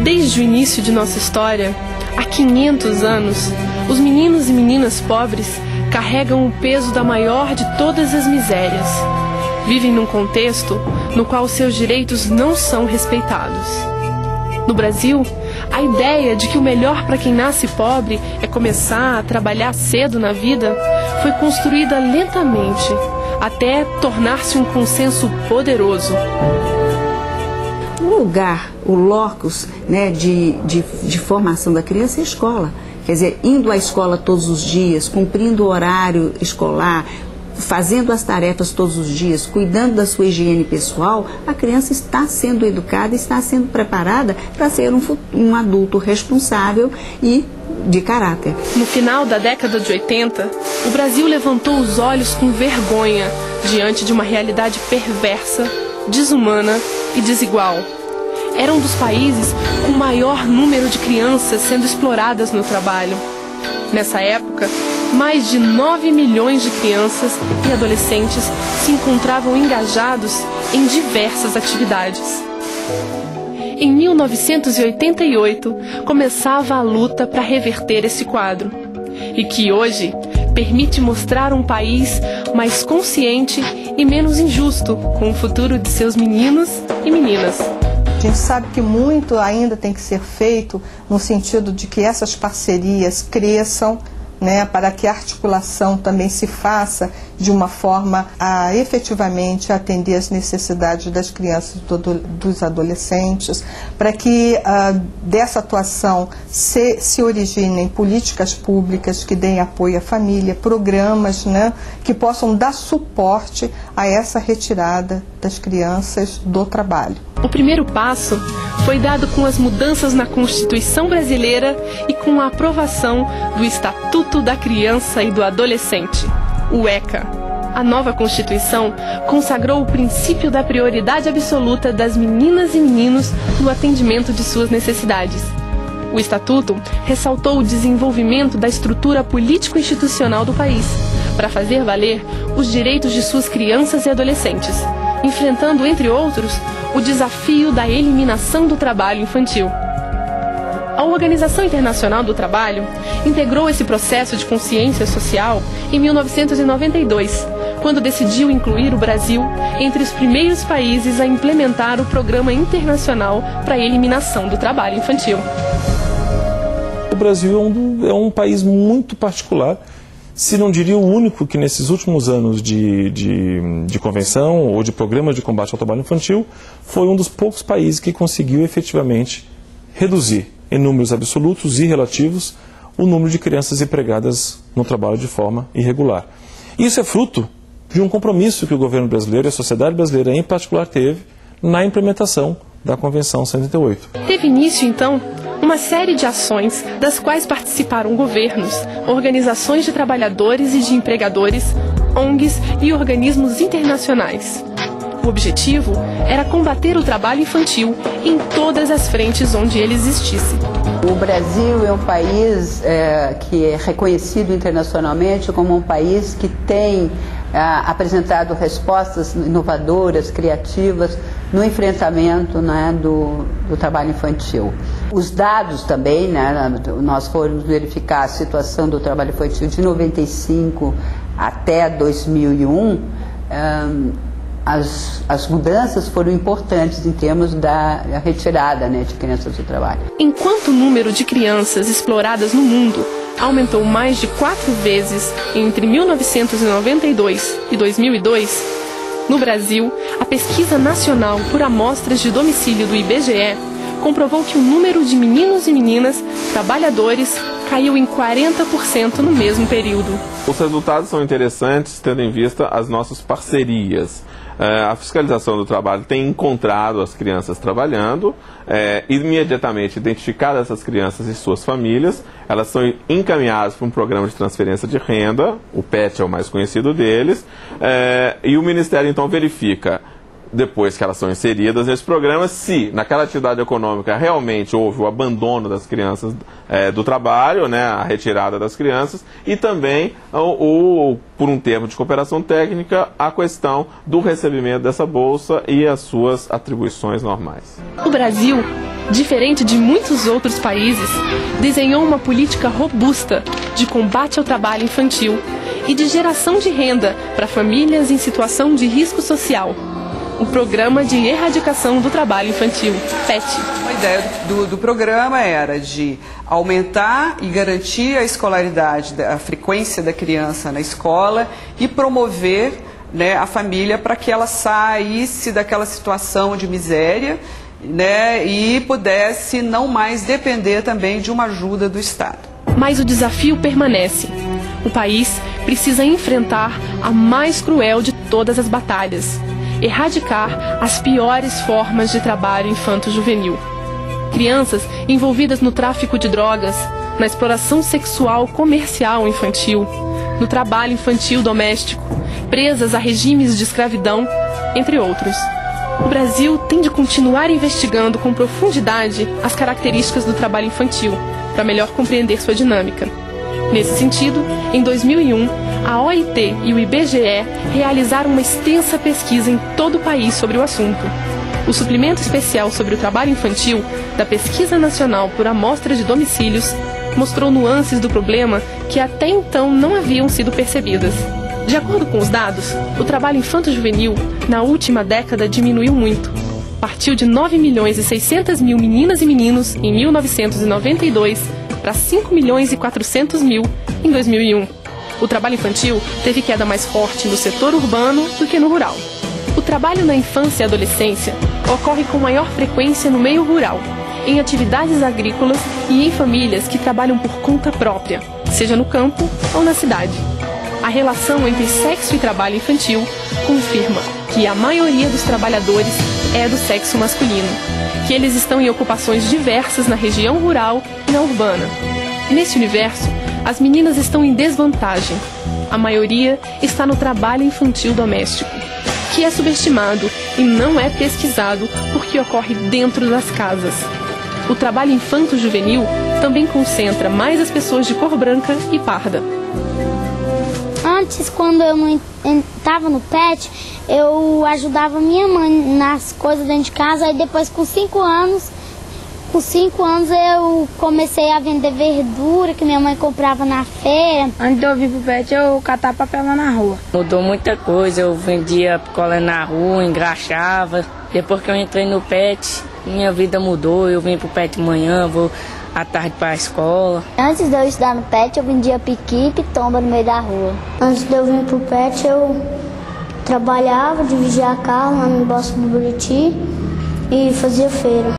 Desde o início de nossa história, há 500 anos, os meninos e meninas pobres carregam o peso da maior de todas as misérias. Vivem num contexto no qual seus direitos não são respeitados. No Brasil, a ideia de que o melhor para quem nasce pobre é começar a trabalhar cedo na vida foi construída lentamente, até tornar-se um consenso poderoso. O lugar, o locus, né, de formação da criança é a escola. Quer dizer, indo à escola todos os dias, cumprindo o horário escolar, fazendo as tarefas todos os dias, cuidando da sua higiene pessoal, a criança está sendo educada, está sendo preparada para ser um adulto responsável e de caráter. No final da década de 80, o Brasil levantou os olhos com vergonha diante de uma realidade perversa, desumana e desigual. Era um dos países com o maior número de crianças sendo exploradas no trabalho. Nessa época, mais de 9 milhões de crianças e adolescentes se encontravam engajados em diversas atividades. Em 1988, começava a luta para reverter esse quadro, e que hoje permite mostrar um país mais consciente e menos injusto com o futuro de seus meninos e meninas. A gente sabe que muito ainda tem que ser feito no sentido de que essas parcerias cresçam, né, para que a articulação também se faça de uma forma a efetivamente atender às necessidades das crianças e dos adolescentes, para que dessa atuação se originem políticas públicas que deem apoio à família, programas, né, que possam dar suporte a essa retirada das crianças do trabalho. O primeiro passo foi dado com as mudanças na Constituição brasileira e com a aprovação do Estatuto da Criança e do Adolescente, o ECA. A nova Constituição consagrou o princípio da prioridade absoluta das meninas e meninos no atendimento de suas necessidades. O Estatuto ressaltou o desenvolvimento da estrutura político-institucional do país, para fazer valer os direitos de suas crianças e adolescentes, enfrentando, entre outros, o desafio da eliminação do trabalho infantil. A Organização Internacional do Trabalho integrou esse processo de consciência social em 1992, quando decidiu incluir o Brasil entre os primeiros países a implementar o Programa Internacional para a Eliminação do Trabalho Infantil. O Brasil é um país muito particular, se não diria o único que nesses últimos anos de convenção ou de programa de combate ao trabalho infantil foi um dos poucos países que conseguiu efetivamente reduzir em números absolutos e relativos o número de crianças empregadas no trabalho de forma irregular. Isso é fruto de um compromisso que o governo brasileiro e a sociedade brasileira em particular teve na implementação da Convenção 188. Teve início, então, uma série de ações das quais participaram governos, organizações de trabalhadores e de empregadores, ONGs e organismos internacionais. O objetivo era combater o trabalho infantil em todas as frentes onde ele existisse. O Brasil é um país que é reconhecido internacionalmente como um país que tem apresentado respostas inovadoras, criativas no enfrentamento, né, do trabalho infantil. Os dados também, né, nós fomos verificar a situação do trabalho infantil de 95 até 2001, as mudanças foram importantes em termos da retirada, né, de crianças do trabalho. Enquanto o número de crianças exploradas no mundo aumentou mais de 4 vezes entre 1992 e 2002, no Brasil, a Pesquisa Nacional por Amostras de Domicílio do IBGE comprovou que o número de meninos e meninas trabalhadores caiu em 40% no mesmo período. Os resultados são interessantes tendo em vista as nossas parcerias. A fiscalização do trabalho tem encontrado as crianças trabalhando, imediatamente identificado essas crianças e suas famílias, elas são encaminhadas para um programa de transferência de renda, o PET é o mais conhecido deles, e o Ministério então verifica, depois que elas são inseridas nesse programa, se naquela atividade econômica realmente houve o abandono das crianças do trabalho, né, a retirada das crianças, e também, por um termo de cooperação técnica, a questão do recebimento dessa bolsa e as suas atribuições normais. O Brasil Diferente de muitos outros países, desenhou uma política robusta de combate ao trabalho infantil e de geração de renda para famílias em situação de risco social. O Programa de Erradicação do Trabalho Infantil, PET. A ideia do programa era de aumentar e garantir a escolaridade, a frequência da criança na escola e promover, né, a família para que ela saísse daquela situação de miséria, né, e pudesse não mais depender também de uma ajuda do Estado. Mas o desafio permanece. O país precisa enfrentar a mais cruel de todas as batalhas: erradicar as piores formas de trabalho infanto-juvenil. Crianças envolvidas no tráfico de drogas, na exploração sexual comercial infantil, no trabalho infantil doméstico, presas a regimes de escravidão, entre outros. O Brasil tem de continuar investigando com profundidade as características do trabalho infantil, para melhor compreender sua dinâmica. Nesse sentido, em 2001, a OIT e o IBGE realizaram uma extensa pesquisa em todo o país sobre o assunto. O suplemento especial sobre o trabalho infantil da Pesquisa Nacional por Amostra de Domicílios mostrou nuances do problema que até então não haviam sido percebidas. De acordo com os dados, o trabalho infanto-juvenil na última década diminuiu muito. Partiu de 9.600.000 meninas e meninos em 1992 para 5.400.000 em 2001. O trabalho infantil teve queda mais forte no setor urbano do que no rural. O trabalho na infância e adolescência ocorre com maior frequência no meio rural, em atividades agrícolas e em famílias que trabalham por conta própria, seja no campo ou na cidade. A relação entre sexo e trabalho infantil confirma que a maioria dos trabalhadores é do sexo masculino, que eles estão em ocupações diversas na região rural e na urbana. Nesse universo, as meninas estão em desvantagem. A maioria está no trabalho infantil doméstico, que é subestimado e não é pesquisado porque ocorre dentro das casas. O trabalho infanto-juvenil também concentra mais as pessoas de cor branca e parda. Antes, quando eu não estava no PET, eu ajudava minha mãe nas coisas dentro de casa. Aí depois, com 5 anos, eu comecei a vender verdura que minha mãe comprava na feira. Antes de eu vir pro PET, eu catava papel lá na rua. Mudou muita coisa, eu vendia picolé na rua, engraxava. Depois que eu entrei no PET, minha vida mudou. Eu vim pro PET de manhã, vou à tarde para a escola. Antes de eu estudar no PET, eu vendia piqui e pitomba no meio da rua. Antes de eu vir pro PET, eu trabalhava, dividia carro lá no Bosque do Buriti e fazia feira.